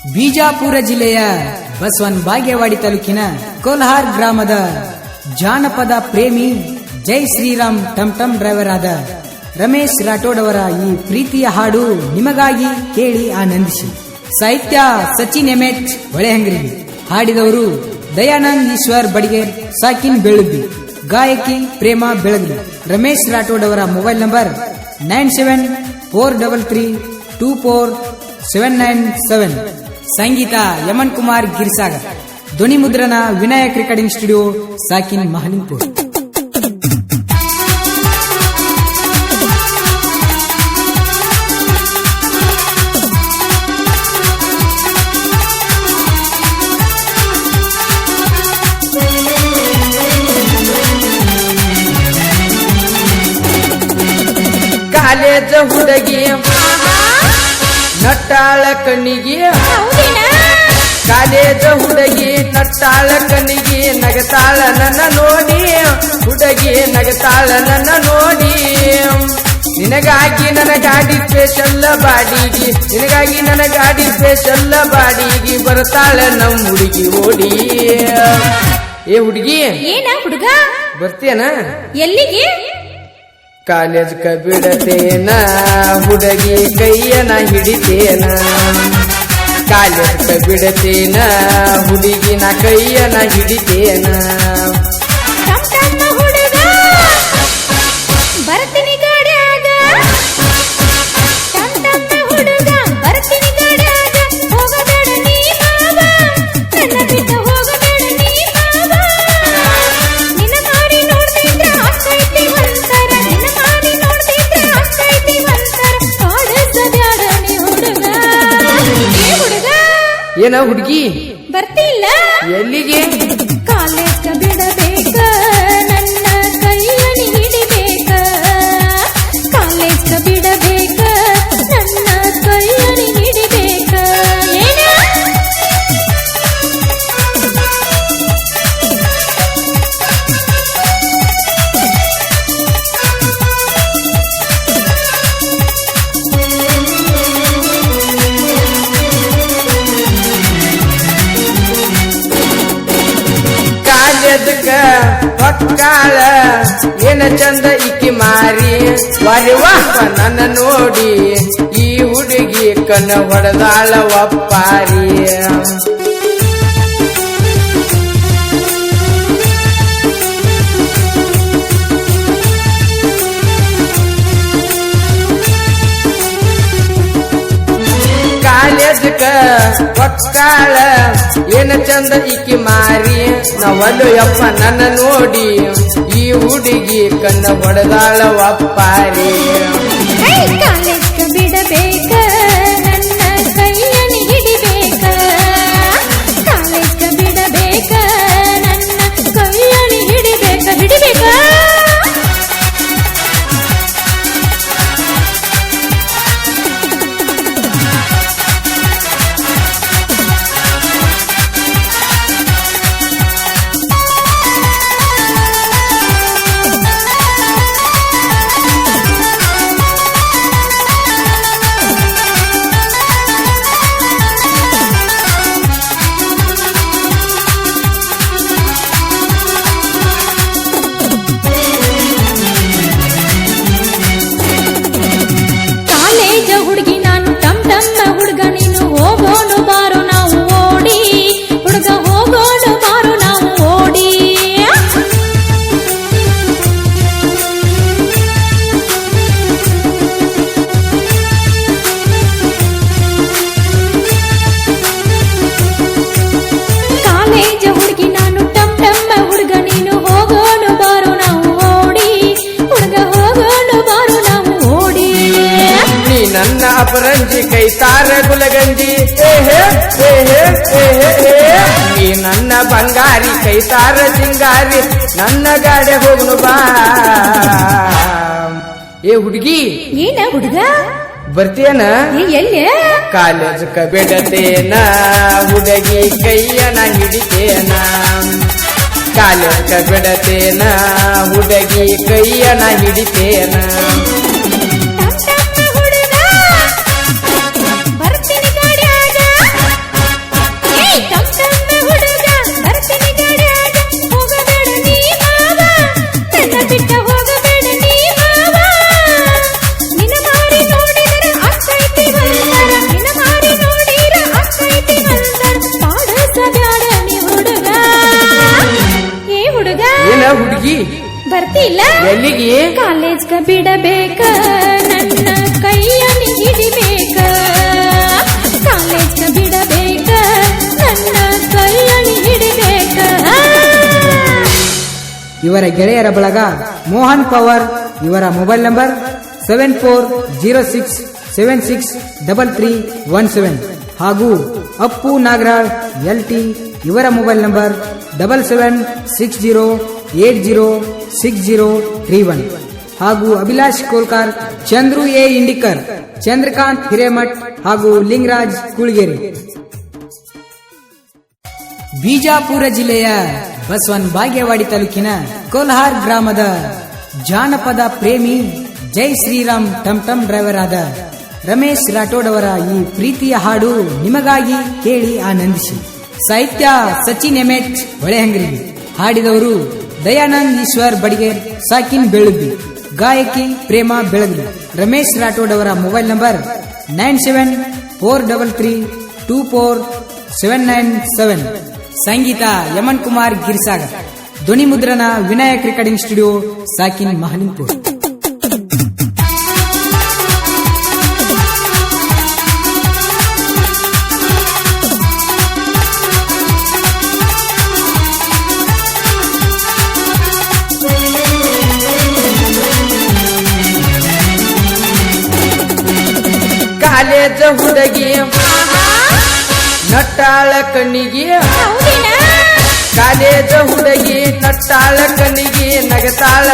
ಬಿಜಾಪುರ ಜಿಲ್ಲೆಯ ಬಸವನ್ ಬಾಗೇವಾಡಿ ತಾಲೂಕಿನ ಕೋಲ್ಹಾರ್ ಗ್ರಾಮದ ಜಾನಪದ ಪ್ರೇಮಿ ಜೈ ಶ್ರೀರಾಮ್ ಟಮ್ ಟಮ್ ಡ್ರೈವರ್ ಆದ ರಮೇಶ್ ರಾಠೋಡ್ ಅವರ ಈ ಪ್ರೀತಿಯ ಹಾಡು ನಿಮಗಾಗಿ ಕೇಳಿ ಆನಂದಿಸಿ. ಸಾಹಿತ್ಯ ಸಚಿನ್ ಎಮೆಚ್ ಹೊಳೆಹಂಗ್ರಿ. ಹಾಡಿದವರು ದಯಾನಂದ್ ಈಶ್ವರ್ ಬಡಿಗೇರ್, ಸಾಕಿನ್ ಬೆಳುದ್ದಿ, ಗಾಯಕಿ ಪ್ರೇಮ ಬೆಳಗ್ಲಿ. ರಮೇಶ್ ರಾಠೋಡ್ ಅವರ ಮೊಬೈಲ್ ನಂಬರ್ 9743324797. ಸಂಗೀತ ಯಮನ್ ಕುಮಾರ್ ಗಿರಿಸಾಗರ್. ಧ್ವನಿ ಮುದ್ರಣ ವಿನಾಯಕ್ ರೆಕಾರ್ಡಿಂಗ್ ಸ್ಟುಡಿಯೋ, ಸಾಕಿನ್ ಮಹಲಿಂಪುರ್. ಕಾಲೇಜ ಹುಡುಗಿ ನಟ್ಟಾಳ ಕಣ್ಣಿಗೆ, ಕಾಲೇಜ ಹುಡುಗಿ ನಟ್ಟಾಳ ಕಣ್ಣಿಗೆ, ನಗತಾಳ ನನ್ನ ನೋಡಿ ಹುಡುಗಿ ನಗತಾಳ ನನ್ನ ನೋಡಿ. ನಿನಗಾಗಿ ನನ್ನ ಗಾಡಿ ಸ್ಪೆಷಲ್ ಬಾಡಿಗೆ, ನಿನಗಾಗಿ ನನ್ನ ಗಾಡಿ ಸ್ಪೆಷಲ್ ಬಾಡಿಗೆ, ಬರ್ತಾಳ ನಮ್ಮ ಹುಡುಗಿ ಓಡಿ. ಏ ಹುಡುಗಿ, ಏನ ಹುಡುಗ ಬರ್ತೀಯನ? ಎಲ್ಲಿಗೆ? ಕಾಲೇಜ್ ಕ ಬಿಡತೇನ ಹುಡುಗಿ ಕೈಯನ ಹಿಡಿತೇನ, ಕಾಲೇಜ್ ಕ ಬಿಡತೇನ ಹುಡುಗಿನ ಕೈಯನ ಹಿಡಿತೇನ. ಹುಡುಗ ಬರ್ತೀನಿ ಗಾಡ್ಯಾಗ, ಹುಡುಗ ಬರ್ತೀನಿ ಗಾಡ್ಯಾಗ, ಹೋಗಬೇಡ ನೀ ಬಾಬಾ, ನನ್ನ ಬಿಟ್ಟು ಹೋಗಬೇಡ ನೀ ಬಾಬಾ. ನಿನ್ನ ಮಾರಿ ನೋಡ್ತಿದ್ರ ಆಗ್ತೈತಿ ಒಂಥರ, ನಿನ್ನ ಮಾರಿ ನೋಡ್ತಿದ್ರ ಆಗ್ತೈತಿ ಒಂಥರ, ಕಾಡಿಸಬ್ಯಾಡ ನೀ ಹುಡುಗ. ಏ ಹುಡುಗ, ಏನ ಹುಡುಗಿ ಬರ್ತಿಲ್ಲ? ಎಲ್ಲಿಗೆ? ಕಾಲೇಜ್ ಬಿಡಬೇಕ, ನನ್ನ ಕೈಯಲ್ಲಿ ಹಿಡಿಬೇಕ, ಕಾಲೇಜ್ ಬಿಡಬೇಕ, ನನ್ನ ಕೈಯಲ್ಲಿ ಹಿಡಿಬೇಕ. ಏನ? ಕಾಲೇಜಕ ಹೊಕ್ಕಾಳ ಏನ ಚಂದ ಇಕ್ಕಿ ಮಾರಿ, ವಾರಿವಾಹ ನನ್ನ ನೋಡಿ ಈ ಹುಡುಗಿ ಕಣ್ಣ ಹೊಡೆದಾಳ ಒಪ್ಪಾರಿ. ಕಾಲೇಜಕ ಹೊಕ್ಕಾಳ ಏನ ಚಂದ ಇಕ್ಕಿ ಮಾರಿ, ನವಲು ಯಪ್ಪ ನನ್ನ ನೋಡಿ ಈ ಹುಡುಗಿ ಕಣ್ಣ ಹೊಡೆದಾಳ ಒಪ್ಪಾರಿ. ಕಾಲೇಜ್ ಬಿಡಬೇಕ, ನನ್ನ ಕೈಯಲ್ಲಿ ಹಿಡಿಬೇಕ, ಕಾಲೇಜ್ ಬಿಡಬೇಕ, ನನ್ನ ಕೈಯಲ್ಲಿ ಹಿಡಿಬೇಕ, ಹಿಡಿಬೇಕ. ಹುಡುಗಿ ನಾನು ಟಮ್ ಟಮ್ಮ ಹುಡುಗ, ನೀನು ಹೋಗೋಣ ಬಾರೋ ನಾವು ಓಡಿ, ಹುಡುಗ ಹೋಗೋಣ ಬಾರೋ ನಾವು ಓಡಿ. ಕಾಲೇಜ ಹುಡುಗಿ ನಾನು ಟಮ್ ಟಮ್ಮ ಹುಡುಗ, ನೀನು ಹೋಗೋಣ ಬಾರೋ ನಾವು ಓಡಿ, ಹುಡುಗ ಹೋಗೋಣ ಬಾರೋ ನಾವು ಓಡಿ. ನೀ ನನ್ನ ಅಪರಂಜಿ ಕೈತಾರ ಗುಲಗಂಜಿ, ನೀ ನನ್ನ ಬಂಗಾರಿ ಕೈತಾರ ಸಿಂಗಾರಿ, ನನ್ನ ಗಾಡೆ ಹೋಗ್ನು ಬಾ. ಏ ಹುಡುಗಿ, ಏನ ಹುಡುಗ ಬರ್ತೀಯನ? ಎಲ್ಲಿ? ಕಾಲೇಜ್ ಕ ಬಿಡತೇನ ಹುಡುಗಿ ಕೈಯನ ಹಿಡಿತೇನ, ಕಾಲೇಜ್ ಕ ಬಿಡತೇನ ಹುಡುಗಿ ಕೈಯನ ಹಿಡಿತೇನ. ಹುಡುಗ ಬರ್ತೀನಿ ಗಾಡ್ಯಾಗ, ಬರ್ತಿಲ್ಲ ಎಲ್ಲಿಗೆ ಕಾಲೇಜ್ಗ ಬಿಡಬೇಕ ನನ್ನ ಕೈಯಲ್ಲಿ ಹಿಡಿಬೇಕ ಕಾಲೇಜ್ಗ ಬಿಡಬೇಕ ನನ್ನ ಕೈಯಲ್ಲಿ ಹಿಡಿಬೇಕ ಇವರ ಗೆಳೆಯರ ಬಳಗ ಮೋಹನ್ ಪವರ್. ಇವರ ಮೊಬೈಲ್ ನಂಬರ್ 7406763317 ಹಾಗೂ ಅಪ್ಪು ನಾಗರಾಳ್ LT. ಇವರ ಮೊಬೈಲ್ ನಂಬರ್ 7760806031 ಹಾಗೂ ಅಭಿಲಾಷ್ ಕೋಲ್ಕಾರ್, ಚಂದ್ರು ಎ ಇಂಡಿಕರ್, ಚಂದ್ರಕಾಂತ್ ಹಿರೇಮಠ್ ಹಾಗೂ ಲಿಂಗರಾಜ್ ಕುಳಗೇರಿ. ಬಿಜಾಪುರ ಜಿಲ್ಲೆಯ ಬಸವನ್ ಬಾಗೇವಾಡಿ ತಾಲೂಕಿನ ಕೋಲ್ಹಾರ್ ಗ್ರಾಮದ ಜಾನಪದ ಪ್ರೇಮಿ ಜೈ ಶ್ರೀರಾಮ್ ಟಮ್ ಟಮ್ ಡ್ರೈವರ್ ಆದ ರಮೇಶ್ ರಾಠೋಡ್ ಅವರ ಈ ಪ್ರೀತಿಯ ಹಾಡು ನಿಮಗಾಗಿ ಕೇಳಿ ಆನಂದಿಸಿ. ಸಾಹಿತ್ಯ ಸಚಿನ್ ಎಮ್ಎಚ್ ಹೊಳೆಹಂಗ್ರಿ. ಹಾಡಿದವರು ದಯಾನಂದ್ ಈಶ್ವರ್ ಬಡಿಗೇರ್, ಸಾಕಿನ್ ಬೆಳುಬ್ಬಿ, ಗಾಯಕಿ ಪ್ರೇಮಾ ಬೆಳಗ್ಲಿ. ರಮೇಶ್ ರಾಠೋಡ್ ಅವರ ಮೊಬೈಲ್ ನಂಬರ್ 9743324797. ಸಂಗೀತ ಯಮನ್ ಕುಮಾರ್ ಗಿರ್ಸಾಗರ್. ಧ್ವನಿ ಮುದ್ರಣ ವಿನಾಯಕ್ ರೆಕಾರ್ಡಿಂಗ್ ಸ್ಟುಡಿಯೋ, ಸಾಕಿನ್ ಮಹಲಿಂಪುರ್. ಕಾಲೇಜ ಹುಡುಗಿ ನಟ್ಟಾಳ ಕಣ್ಣಿಗೆ, ಕಾಲೇಜ ಹುಡುಗಿ ನಟ್ಟಾಳ ಕಣ್ಣಿಗೆ ನಗತಾಳ